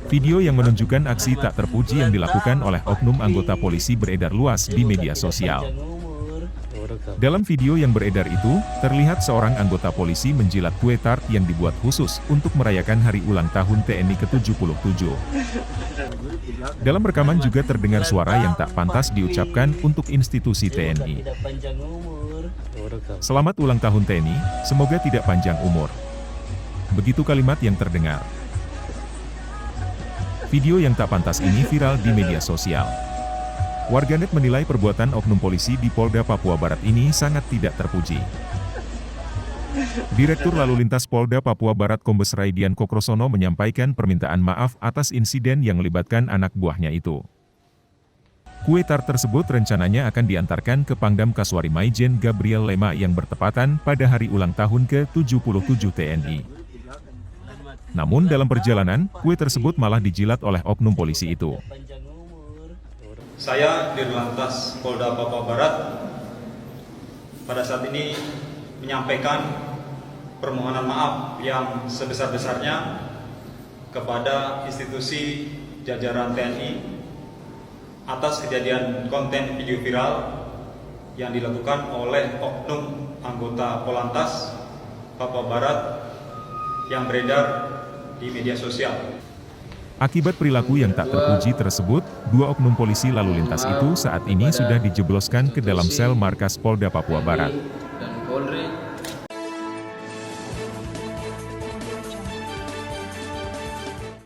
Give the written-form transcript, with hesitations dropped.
Video yang menunjukkan aksi tak terpuji yang dilakukan oleh oknum anggota polisi beredar luas di media sosial. Dalam video yang beredar itu, terlihat seorang anggota polisi menjilat kue tart yang dibuat khusus untuk merayakan hari ulang tahun TNI ke-77. Dalam rekaman juga terdengar suara yang tak pantas diucapkan untuk institusi TNI. Selamat ulang tahun TNI, semoga tidak panjang umur. Begitu kalimat yang terdengar. Video yang tak pantas ini viral di media sosial. Warganet menilai perbuatan oknum polisi di Polda Papua Barat ini sangat tidak terpuji. Direktur Lalu Lintas Polda Papua Barat Kombes Raidian Kokrosono menyampaikan permintaan maaf atas insiden yang melibatkan anak buahnya itu. Kue tart tersebut rencananya akan diantarkan ke Pangdam Kasuari Maijen Gabriel Lema yang bertepatan pada hari ulang tahun ke-77 TNI. Namun dalam perjalanan, kue tersebut malah dijilat oleh oknum polisi itu. Saya Dirlantas Polda Papua Barat pada saat ini menyampaikan permohonan maaf yang sebesar-besarnya kepada institusi jajaran TNI atas kejadian konten video viral yang dilakukan oleh oknum anggota Polantas Papua Barat yang beredar di media sosial. Akibat perilaku yang tak terpuji tersebut, dua oknum polisi lalu lintas itu saat ini sudah dijebloskan ke dalam sel markas Polda Papua Barat. Dan Polri